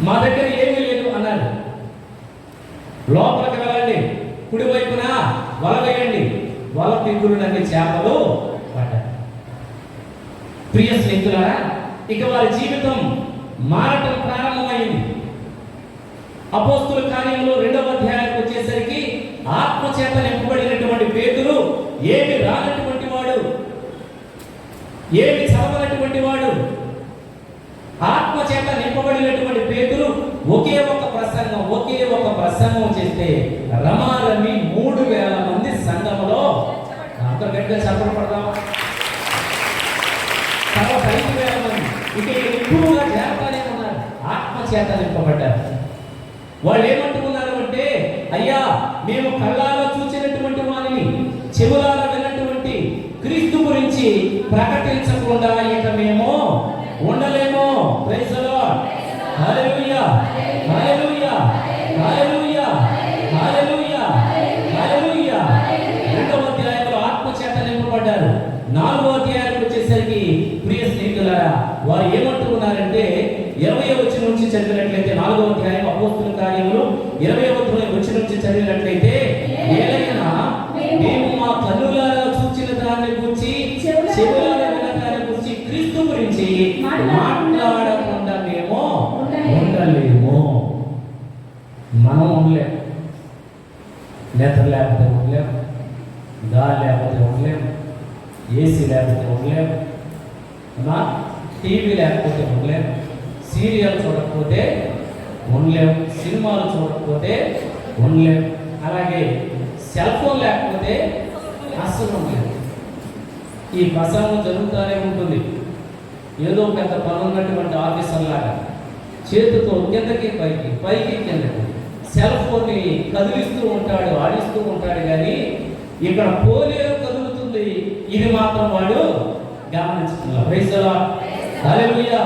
మా దగ్గర ఏమీ లేదు అన్నారు. లోపలికి వెళ్ళండి, కుడివైపున వల వేయండి, వల పిగురునన్ని చేపలు పడ్డాయి. ప్రియ స్నేహితులారా, ఇక వారి జీవితం మారటం ప్రారంభమైంది. అపోస్తుల కార్యంలో 2వ అధ్యాయానికి వచ్చేసరికి ఆత్మచేత నింపబడినటువంటి పేతురు ఏమి రానటువంటి వాడు, ఏమి చదవనటువంటి వాడు, ఆత్మచేత నింపబడినటువంటి పేతురు ఒకే ఒక ప్రసంగం చేస్తే రమారమి 3000 మంది సంఘములో, అంత గట్టిగా చెప్పడం పడదాం, 5,000 మంది ఇక ఎక్కువగా చేరతానే ఉన్నారు, ఆత్మచేత నింపబడ్డారు. వాళ్ళు ఏమంటూ ఉన్నారు అంటే, అయ్యా మేము కళ్ళారా చూసినటువంటి వారిని, చెవులారా విన్నటువంటి క్రీస్తు గురించి ప్రకటించకుండా ఇక మేము ఉండలేము. Praise the lord, hallelujah, hallelujah, hallelujah, hallelujah, హల్లెలూయా. 2వ అధ్యాయంలో ఆత్మచేత నింపబడ్డారు. 4వ అధ్యాయానికి వచ్చేసరికి ప్రియ స్నేహితులారా, వారు ఏమంటూ ఉన్నారంటే, 20వ వచనం నుంచి చదివినట్లయితే, 4వ అధ్యాయం అపోస్తుల కార్యములు 20వ వచనం నుంచి చదివినట్లయితే, ఏలైనా మేము మా కన్నులారా చూచిన దాన్ని గురించి, చెవులారా విన్న దాన్ని గురించి, క్రీస్తు గురించి మాట్లాడకుండా మేము ఉండలేము. మనం ఉండలేము, నేత్ర లేకపోతే ఉండలేము, గాలి లేకపోతే ఉండలేము, ఏసీ లేకపోతే ఉండలేము, టీవీ లేకపోతే ఉండలేము, సీరియల్ చూడకపోతే ఉండలేము, సినిమాలు చూడకపోతే ఉండలేము, అలాగే సెల్ ఫోన్ లేకపోతే అస్సలు ఉండలేము. ఈ ప్రసంగం జరుగుతూనే ఉంటుంది. ఏదో పెద్ద పని ఉన్నటువంటి ఆఫీసర్ లాగా చేతితో కిందకి పైకి, పైకి కిందకి సెల్ ఫోన్ని కదిలిస్తూ ఉంటాడు, ఆడిస్తూ ఉంటాడు. కానీ ఇక్కడ పోలేరు కదులుతుంది, ఇది మాత్రం వాడు గమనించుకున్నాడు. Praise the lord, hallelujah,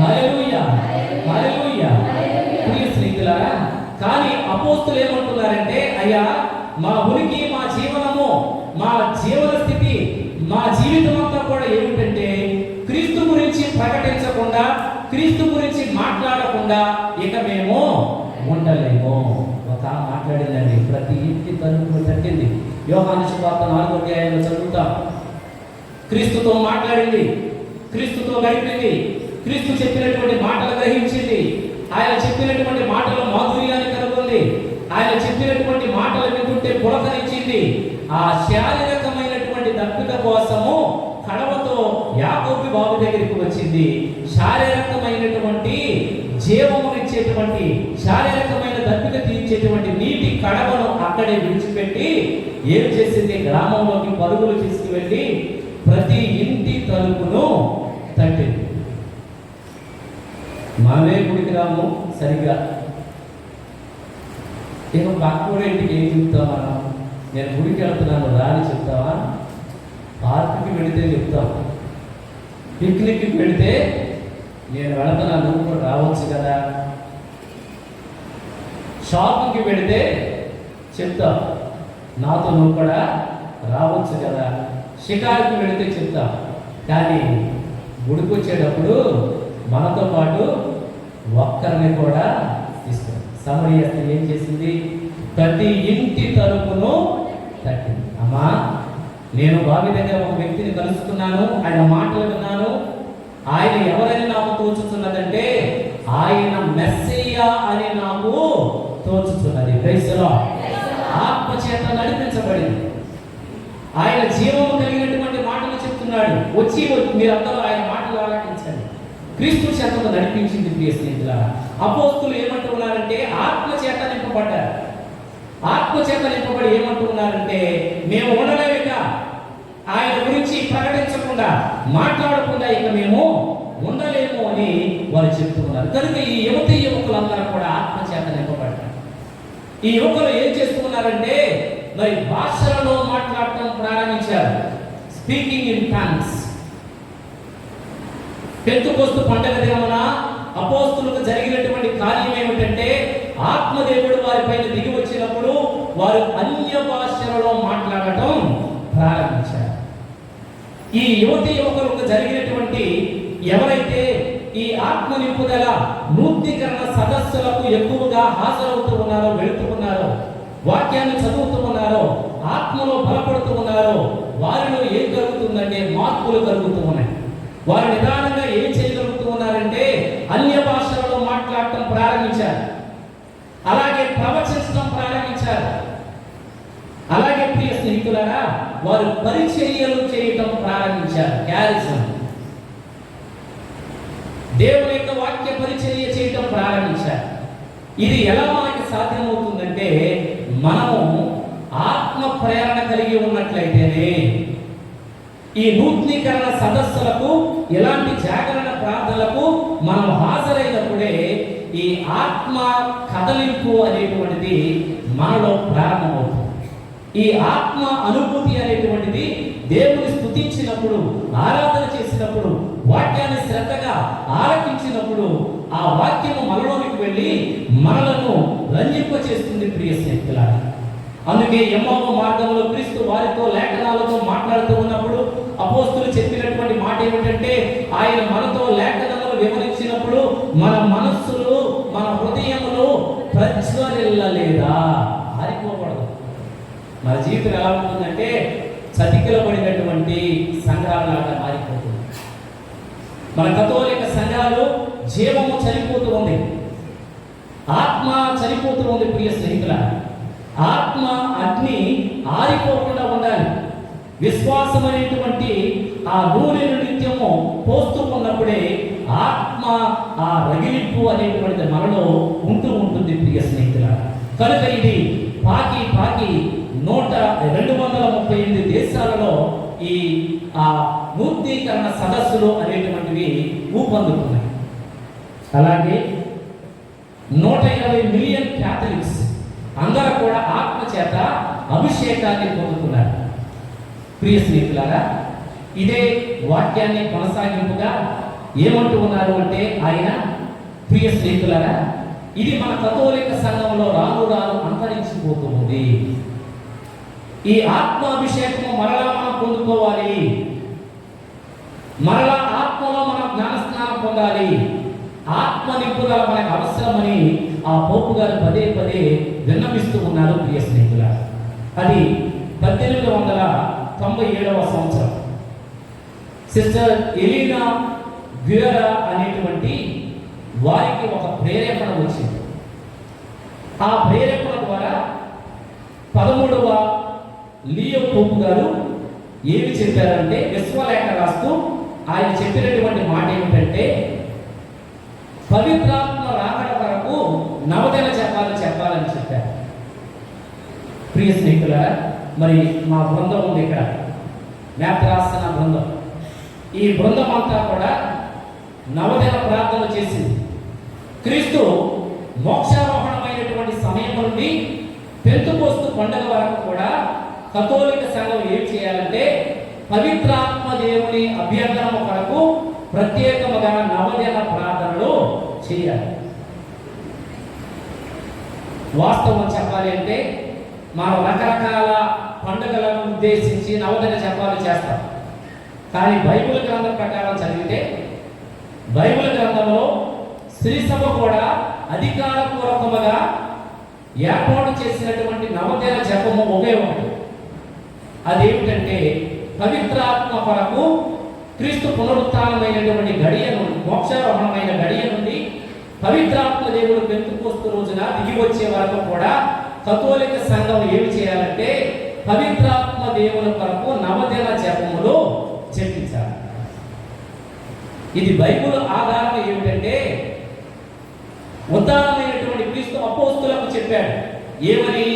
hallelujah, హల్లెలూయా. ప్రియ స్నేహితులారా, కానీ అపోస్తులు ఏమంటున్నారంటే, అయ్యా మా ఉనికి, మా జీవనము, మా జీవన స్థితి, మా జీవితం అంతా కూడా ఏమిటంటే, క్రీస్తు గురించి ప్రకటించకుండా, క్రీస్తు గురించి మాట్లాడకుండా ఇక మేము ఉండలేము. ఒక మాట్లాడిందండి, ప్రతి ఇంటి తలుపు తట్టింది. యోహాను సువార్త 4వ అధ్యాయంలో చదువుతాం. క్రీస్తుతో మాట్లాడింది, క్రీస్తుతో గడిపింది, క్రీస్తు చెప్పినటువంటి మాటలు గ్రహించింది, ఆయన చెప్పినటువంటి మాటల మాధుర్యాన్ని కనుగొంది, ఆయన చెప్పినటువంటి మాటలు వింటుంటే పులకరించింది. ఆ శారీరకమైనటువంటి దప్పిక కోసము కడవతో యాకోబు బాబు దగ్గరికి వచ్చింది. శారీరకమైనటువంటి జీవమునిచ్చేటువంటి, శారీరకమైన దప్పిక తీర్చేటువంటి నీటి కడవను అక్కడే విడిచిపెట్టి ఏం చేసింది, గ్రామంలోకి పరుగులు తీసుకువెళ్ళి ప్రతి ఇంటి తలుపును తట్టింది. మనమే గుడికి రాము సరిగ్గా, ఇక పక్కూడ ఇంటికి ఏం చెప్తాం మనం? నేను గుడికి వెళ్తున్నాను రాని చెప్తావా? పార్కుకి వెళితే చెప్తాం, పిక్నిక్కి వెళితే నేను వెళుతున్నాను నువ్వు కూడా రావచ్చు కదా, షాపింగ్కి వెళితే చెప్తాం నాతో నువ్వు కూడా రావచ్చు కదా, షికారుకి వెళితే చెప్తాం. కానీ గుడికి వచ్చేటప్పుడు మనతో పాటు ఒక్కరిని కూడా తీసుకున్నాం. సమరయ స్త్రీ ఏం చేసింది? ప్రతి ఇంటి తలుపును తట్టింది. అమ్మా, నేను బావి దగ్గర ఒక వ్యక్తిని కలుసుకున్నాను, ఆయన మాటలు విన్నాను, ఆయన ఎవరైనా నాకు తోచుతున్నదంటే ఆయన మెస్సయ్యా అని నాకు తోచుతున్నది. Praise the lord. ఆత్మ చేత నడిపించబడింది. ఆయన జీవము కలిగినటువంటి మాటలు చెప్తున్నాడు. వచ్చి మీరందరూ ఆయన మాటలు ఆలకించండి. క్రీస్తు చేతను నడిపించింది. ప్రియ స్నేహితులారా, అపోస్తులు ఏమంటూ ఉన్నారంటే ఆత్మ చేత నింపబడ్డారు. ఆత్మ చేత నింపబడి ఏమంటూ ఉన్నారంటే మేము ఉండలేక ఆయన గురించి ప్రకటించకుండా మాట్లాడకుండా ఇక మేము ఉండలేము అని వారు చెప్తూ ఉన్నారు. కనుక ఈ యువకులందరూ కూడా ఆత్మ చేత నింపబడ్డారు. ఈ యువకులు ఏం చేస్తూ ఉన్నారంటే మరి భాషలలో మాట్లాడటం ప్రారంభించారు. Speaking in tongues. పెంతెకొస్తు పండగ దినమున అపోస్తులకు జరిగినటువంటి కార్యం ఏమిటంటే ఆత్మదేవుడు వారి పైన దిగి వచ్చినప్పుడు వారు అన్య భాషలలో మాట్లాడటం ప్రారంభించారు. ఈ యువకులకు జరిగినటువంటి ఎవరైతే ఈ ఆత్మ నింపుదల నూతనీకరణ సదస్సులకు ఎక్కువగా హాజరవుతూ ఉన్నారో, వెళుతూ ఉన్నారో, వాక్యాన్ని చదువుతూ ఉన్నారో, ఆత్మలో బలపడుతూ ఉన్నారో వారిలో ఏం కలుగుతుందంటే మార్పులు కలుగుతూ ఉన్నాయి. వారు నిదానంగా ఏం చేయగలుగుతూ ఉన్నారంటే అన్య భాషలలో మాట్లాడటం ప్రారంభించారు. అలాగే ప్రవచించడం ప్రారంభించారు. అలాగే ప్రియ స్నేహితులారా, వారు పరిచర్యలు చేయటం ప్రారంభించారు. క్యారిజం, దేవుని యొక్క వాక్య పరిచర్య చేయటం ప్రారంభించారు. ఇది ఎలా మనకి సాధ్యమవుతుందంటే మనము ఆత్మ ప్రేరణ కలిగి ఉన్నట్లయితేనే. ఈ నూతనీకరణ సదస్సులకు, ఎలాంటి జాగరణ ప్రార్థనలకు మనం హాజరైనప్పుడే ఈ ఆత్మ కదలింపు అనేటువంటిది మనలో ప్రారంభమవుతుంది. ఈ ఆత్మ అనుభూతి అనేటువంటిది దేవుని స్తుతించినప్పుడు, ఆరాధన చేసినప్పుడు, వాక్యాన్ని శ్రద్ధగా ఆలకించినప్పుడు ఆ వాక్యము మనలోనికి వెళ్ళి మనలను రంజింప చేస్తుంది. ప్రియ స్నేహితులారా, అందుకే ఎమ్మోవ మార్గంలో క్రీస్తు వారితో లేఖనాలతో మాట్లాడుతూ ఉన్నప్పుడు అపోస్తులు చెప్పినటువంటి మాట ఏమిటంటే ఆయన మనతో లేఖనాలు వివరించినప్పుడు మన మనస్సులు, మన హృదయములు ప్రజ్వరిల్లలేదా? ఆరిపోకూడదు. మన జీవితం ఎలా ఉంటుందంటే చతికిలబడినటువంటి సంఘాలలాగా మారిపోతుంది. మన కథోలిక సంఘాలు జీవము చనిపోతూ ఉంది, ఆత్మ చనిపోతూ ఉంది. ప్రియ స్నేహితుల, ఆత్మ అగ్ని ఆరిపోకుండా ఉండాలి. విశ్వాసం అనేటువంటి ఆ నూనెను నిత్యము పోస్తూ ఉన్నప్పుడే ఆత్మ ఆ రగిలింపు అనేటువంటిది మనలో ఉంటూ ఉంటుంది. ప్రియ స్నేహితుల, కనుక ఇది పాకి 238 దేశాలలో ఈ ఆ నూతనీకరణ సదస్సులు అనేటువంటివి ఊపందుకున్నాయి. అలాగే 120 మిలియన్ క్యాథలిక్స్ అందరూ కూడా ఆత్మ చేత అభిషేకాన్ని పొందుతున్నారు. ప్రియ స్నేహితులారా, ఇదే వాక్యాన్ని కొనసాగింపుగా ఏమంటూ ఉన్నారు అంటే ఆయన, ప్రియ స్నేహితులారా, ఇది మన కథోలిక సంఘంలో రాను రాను అంతరించిపోతుంది. ఈ ఆత్మాభిషేకము మరలా మనం పొందుకోవాలి. మరలా ఆత్మలో మనం జ్ఞానస్నానం పొందాలి. ఆత్మ నింపుదల మనకు అవసరమని ఆ పోపు గారు పదే విన్నపిస్తూ ఉన్నారు. ప్రియ స్నేహితులారా, అది 1897వ సంవత్సరం సిస్టర్ ఎలీనా గ్యూరా అనేటువంటి వారికి ఒక ప్రేరేపణ వచ్చింది. ఆ ప్రేరేపణ ద్వారా 13వ లియో పోపు గారు ఏమి చెప్పారంటే, విశ్వలేఖ రాస్తూ ఆయన చెప్పినటువంటి మాట ఏమిటంటే పవిత్రాత్మ రాకడ వరకు నవదిన జపాలు చెప్పాలి. ప్రియ స్నేహితులారా, మరి మా బృందం ఉంది ఇక్కడ, మేత్రాసన బృందం. ఈ బృందం అంతా కూడా నవదిన ప్రార్థన చేసింది. క్రీస్తు మోక్షారోహణమైనటువంటి సమయం నుండి పెంతుకోస్తు పండుగ వరకు కూడా కథోలిక సంఘం ఏం చేయాలంటే పవిత్రాత్మ దేవుని అభ్యర్థన కొరకు ప్రత్యేకముగా నవదిన ప్రార్థనలు చేయాలి. వాస్తవం చెప్పాలి అంటే మనం రకరకాల పండుగలను ఉద్దేశించి నవదిన జపాలు చేస్తాం. కానీ బైబిల్ గ్రంథం ప్రకారం చదివితే బైబిల్ గ్రంథంలో శ్రీ సభ కూడా అధికారపూర్వకముగా ఏర్పాటు చేసినటువంటి నవదిన జపము ఒకే ఒకటి. అదేమిటంటే పవిత్రాత్మ కొరకు క్రీస్తు పునరుత్థానమైనటువంటి గడియ నుండి, మోక్షారోహణమైన గడియ నుండి పవిత్రాత్మ దేవుడు పెంతుకోస్తు రోజున దిగి వచ్చే వరకు కూడా కథోలిక సంఘం ఏమి చేయాలంటే పవిత్రాత్మ దేవుని కొరకు నవదిన జపములు చెప్పించాలి. ఇది బైబిల్ ఆధారం ఏమిటంటే ఉద్దానమైనటువంటి క్రీస్తు అపోస్తులకు చెప్పాడు. ఏమని?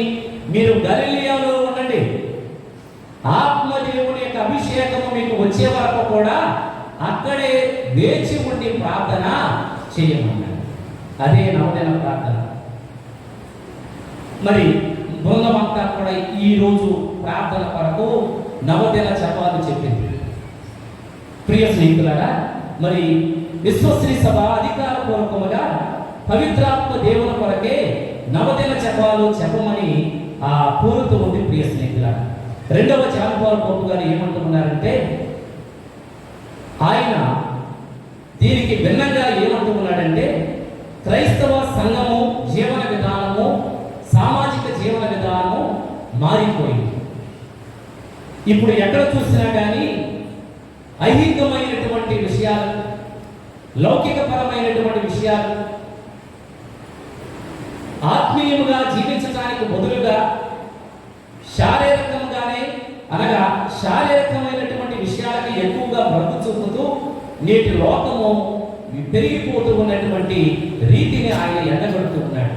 మీరు గలిలయలో ఉండండి, ఆత్మదేవుని యొక్క అభిషేకము మీకు వచ్చే వరకు కూడా అక్కడే వేచి ఉండి ప్రార్థన చేయమన్నాడు. అదే నవదిన ప్రార్థన. మరి బృందం అంతా కూడా ఈరోజు ప్రార్థన కొరకు నవదిన జపాలు చెప్పింది. ప్రియ స్నేహితులారా, మరి విశ్వశ్రీ సభ అధికారపూర్వకముగా పవిత్రాత్మ దేవుని కొరకే నవదిన జపాలు చెప్పమని కోరుతూ ఉంది. ప్రియ స్నేహితులారా, రెండవ జాన్ పాల్ పోపు గారు ఏమంటున్నారంటే ఆయన దీనికి భిన్నంగా ఏమంటున్నాడంటే క్రైస్తవ సంఘము జీవన విధానము, సామాజిక జీవన విధానము మారిపోయింది. ఇప్పుడు ఎక్కడ చూసినా కానీ ఐహికమైనటువంటి విషయాలు, లౌకికపరమైనటువంటి విషయాలు, ఆత్మీయముగా జీవించడానికి బదులుగా శారీరకంగానే అనగా శారీరకమైనటువంటి విషయాలకి ఎక్కువగా మొగ్గు చూపుతూ నేటి లోకము పెరిగిపోతూ ఉన్నటువంటి రీతిని ఆయన ఎండగడుతూ ఉన్నాడు.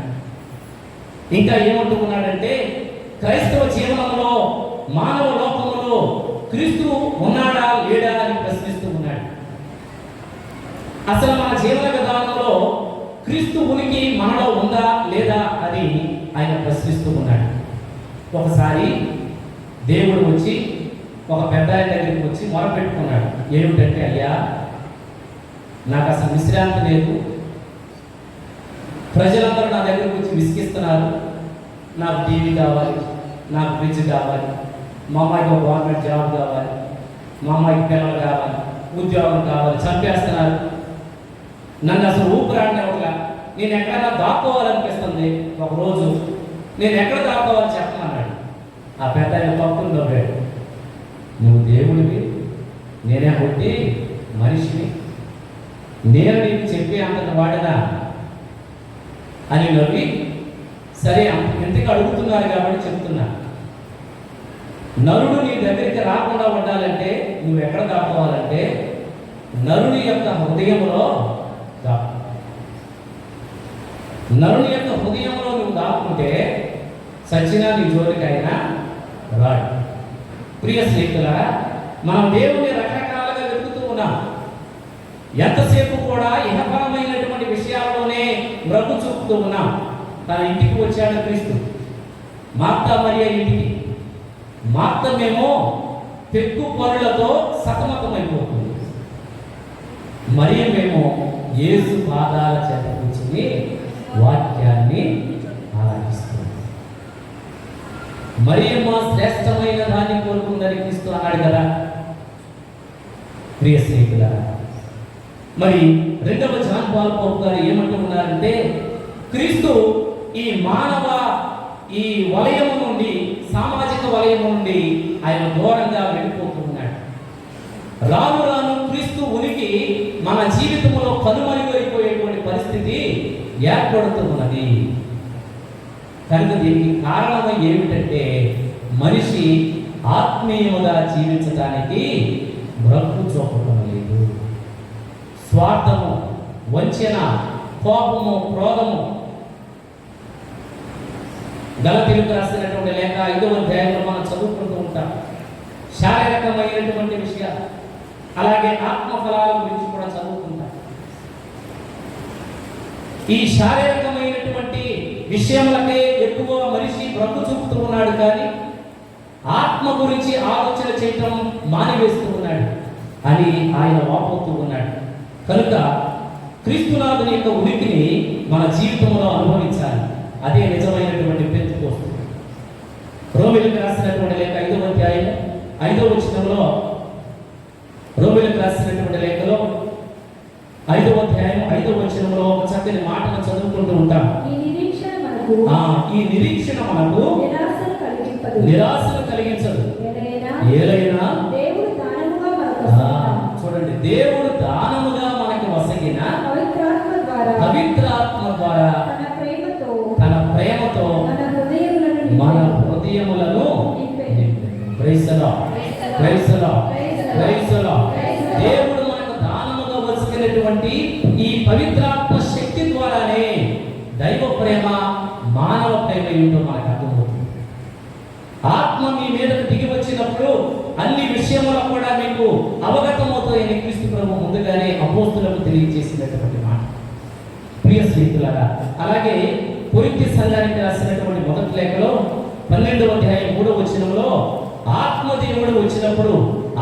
ఇంకా ఏమంటూ ఉన్నాడంటే క్రైస్తవ జీవనంలో, మానవ లోకంలో క్రీస్తు ఉన్నాడా లేడా అని ప్రశ్నిస్తూ ఉన్నాడు. అసలు మన జీవన విధానంలో క్రీస్తు ఉనికి మనలో ఉందా లేదా అని ఆయన ప్రశ్నిస్తూ ఉన్నాడు. ఒకసారి దేవుడు వచ్చి ఒక పెద్ద ఆయన దగ్గరికి వచ్చి మొరపెట్టుకున్నాడు. ఏమిటంటే, అయ్యా నాకు అసలు విశ్రాంతి లేదు, ప్రజలందరూ నా దగ్గరికి వచ్చి విసిగిస్తున్నారు, నాకు టీవీ కావాలి, నాకు ఫ్రిడ్జ్ కావాలి, మా అమ్మాయికి ఒక గవర్నమెంట్ జాబ్ కావాలి, మా అమ్మాయికి పిల్లలు కావాలి, ఉద్యోగం కావాలి, చంపేస్తున్నారు, నన్ను అసలు ఊపిరాడినట్టుగా, నేను ఎక్కడైనా దాక్కోవాలనిపిస్తుంది, ఒకరోజు నేను ఎక్కడ దాక్కోవాలి చెప్పమన్నాడు. ఆ పెద్ద ఆయన పప్పును నవ్వాడు. నువ్వు దేవుడివి, నేనే కొట్టి మనిషిని, నేను నీకు చెప్పే అంత వాడినా అని నవ్వి, సరే ఎందుకు అడుగుతున్నారు కాబట్టి చెప్తున్నా, నరుడు నీ దగ్గరికి రాకుండా ఉండాలంటే నువ్వు ఎక్కడ దాక్కోవాలంటే నరుని యొక్క హృదయంలో దాక్కు. నరుని యొక్క హృదయంలో నువ్వు దాక్కుంటే సచ్చినా నీ జోలికైనా రాడు. ప్రియ స్నేహితులారా, మనం దేవుని రకరకాలుగా వెతుకుతూ ఉన్నాం. ఎంతసేపు కూడా ఇహపరమైనటువంటి విషయాల్లోనే మొగ్గు చూపుతూ ఉన్నాం. తన ఇంటికి వచ్చాడు క్రీస్తు, మార్తా మరియ ఇంటికి. మార్తమేమో పెక్కు పనులతో సతమతమైపోతుంది, మరియమేమో యేసు పాదాల చేత కూర్చుని వాక్యాన్ని ఆరాధిస్తుంది. మరియమ్మ శ్రేష్టమైన దాన్ని కోరుకుందని క్రీస్తు అన్నాడు కదా. ప్రియ స్నేహితులారా, మరి రెండవ జాన్ పాల్ పోపు గారు ఏమంటూ ఉన్నారంటే క్రీస్తు ఈ మానవ ఈ వలయము నుండి, సామాజిక వలయము నుండి ఆయన దూరంగా వెళ్ళిపోతూ ఉన్నాడు. రాను రాను క్రీస్తు ఉనికి మన జీవితంలో కనుమరుగైపోయేటువంటి పరిస్థితి ఏర్పడుతూ ఉన్నది. కనుక దీనికి కారణం ఏమిటంటే మనిషి ఆత్మీయముగా జీవించడానికి మొగ్గు చూపడం లేదు. స్వార్థము, వంచన, కోపము, క్రోధము, గలతీయులకు రాసినటువంటి లేఖ 5వ అధ్యాయంలో మనం చదువుకుంటూ ఉంటాం. శారీరకమైనటువంటి విషయాలు, అలాగే ఆత్మ ఫలాల గురించి కూడా చదువుకుంటాం. ఈ శారీరకమైనటువంటి విషయములకే ఎక్కువ మనిషి బ్రతుకు చూపుతూ ఉన్నాడు, కానీ ఆత్మ గురించి ఆలోచన చేయటం మానివేస్తూ ఉన్నాడు అని ఆయన వాపోతూ ఉన్నాడు. కనుక క్రీస్తునాథుని యొక్క ఉనికిని మన జీవితంలో అనుభవించాలి. అదే నిజమైనటువంటి పెంతుకోస్తు. రోమీయులకు రాసినటువంటి లేఖ 5వ అధ్యాయం 5వ వచనంలో, రోమీయులకు రాసినటువంటి లేఖలో 5వ అధ్యాయం 5వ వచనంలో ఒక చక్కని మాటను చదువుకుంటూ ఉంటాం. ఈ నిరీక్షణ మనకు నిరాశను కలిగించదు. ఏలైనా దేవుడు దానముగా మనకు చూడండి, దేవుడు దానముగా మనకి వసగిన పవిత్రాత్మ ద్వారా తన ప్రేమతో మన హృదయములను దేవుడు మనకు దానముగా వసగినటువంటి ఈ పవిత్రాత్మ శక్తి ద్వారానే దైవ ప్రేమ, మానవ ప్రేమ ఏంటో మనకు అర్థమవుతుంది. ఆత్మ మీ మీదకు దిగి వచ్చినప్పుడు అన్ని విషయములో కూడా మీకు అవగతమవుతాయని క్రీస్తు ప్రభు ముందుగానే అపోస్తులకు తెలియజేసినటువంటి మాట. ప్రియ స్నేహితులారా, అలాగే కొరింథీ సంఘానికి రాసినటువంటి మొదటి లేఖలో 12వ అధ్యాయం 3వ వచనంలో ఆత్మదేవుడు వచ్చినప్పుడు,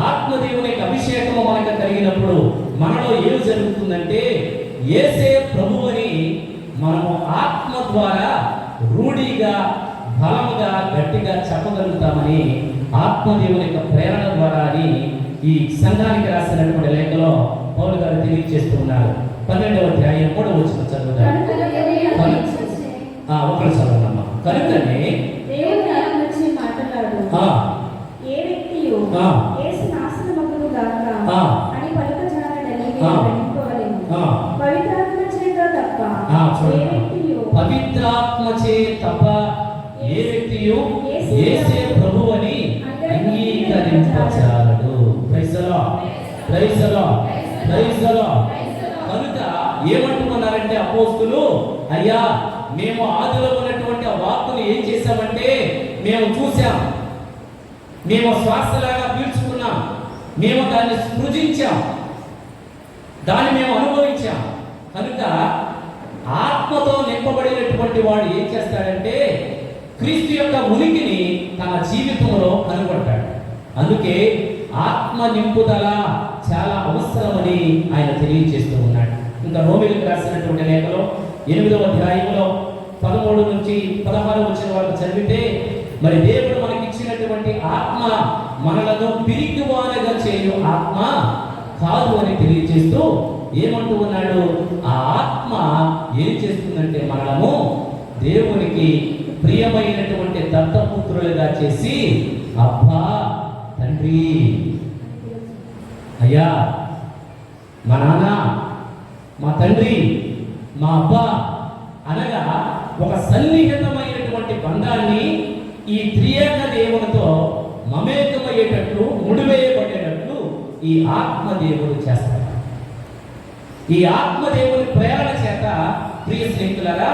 ఆత్మదేవునికి అభిషేకము మనకు కలిగినప్పుడు మనలో ఏం జరుగుతుందంటే, యేసే ప్రభువు అని మనము ఆత్మ ద్వారా రూఢిగా, బలముగా, గట్టిగా చెప్పగలుగుతామని ఆత్మదేవుని యొక్క ప్రేరణ ద్వారా అని ఈ సంఘానికి రాసినటువంటి లేఖలో పౌలు గారు తెలియజేస్తూ ఉన్నారు. 12వ అధ్యాయం 3వ వచనం చదువుతారు. ఒకరు చదవమ్మా. కనుకనే దేవుని ఆత్మ వచ్చి మాట్లాడు, ఏ వ్యక్తియు యేసు నాశనమగును గాక అని పలుకజాలడని గ్రహింపవలెను. పవిత్రాత్మ చేత తప్ప ఏ వ్యక్తియు ఏ వ్యక్తియు యేసే ప్రభువు అని అంగీకరింపజాలడు. Praise the lord, praise the lord, praise the lord. కనుక ఏమంటున్నారంటే అపోస్తులు, అయ్యా మేము ఆదిలో ఉన్నటువంటి ఆ వాక్కుని ఏం చేశామంటే మేము చూసాం, మేము శ్వాసలాగా పీల్చుకున్నాం, మేము దాన్ని సృజించాం, దాన్ని మేము అనుభవించాం. కనుక ఆత్మతో నింపబడినటువంటి వాడు ఏం చేస్తాడంటే క్రీస్తు యొక్క ఉనికిని తన జీవితంలో కనుగొంటాడు. అందుకే ఆత్మ నింపుదల చాలా అవసరమని ఆయన తెలియజేస్తూ ఉన్నాడు. ఇంకా రోమీయులకు రాసినటువంటి లేఖలో 8వ అధ్యాయంలో 13 నుంచి 16 వచ్చిన వరకు చదివితే, మరి దేవుడు మనకి ఇచ్చినటువంటి ఆత్మ మనలను పిరికివానిగా చేయు ఆత్మ కాదు అని తెలియజేస్తూ ఏమంటూ ఉన్నాడు, ఆ ఆత్మ ఏం చేస్తుందంటే మనము దేవునికి ప్రియమైనటువంటి దత్తపుత్రులుగా చేసి, అబ్బా తండ్రి, అయ్యా మా నాన్న, మా తండ్రి, మా అబ్బా అనగా ఒక సన్నిహితమైనటువంటి బంధాన్ని ఈ త్రియేక దేవునితో మమేకమయ్యేటట్లు, ముడివేయబడేటట్లు ఈ ఆత్మదేవుడు చేస్తాడు. ఈ ఆత్మదేవుని ప్రేరణ చేత ప్రియ స్నేహితులారా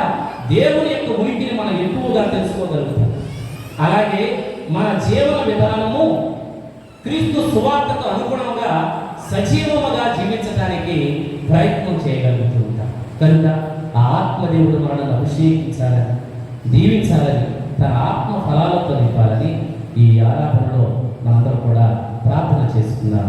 దేవుని యొక్క ఉనికిని మనం ఎక్కువగా తెలుసుకోగలుగుతాం. అలాగే మన జీవన విధానము క్రీస్తు సువార్తకు అనుగుణంగా సజీవముగా జీవించడానికి ప్రయత్నం చేయగలుగుతూ ఉంటాం. కనుక ఆ ఆత్మదేవుడు మనల్ని అభిషేకించాలని, దీవించాలని, తన ఆత్మ ఫలాలతో నింపాలని ఈ ఆరాధనలో మనందరూ కూడా ప్రార్థన చేసుకున్నాం.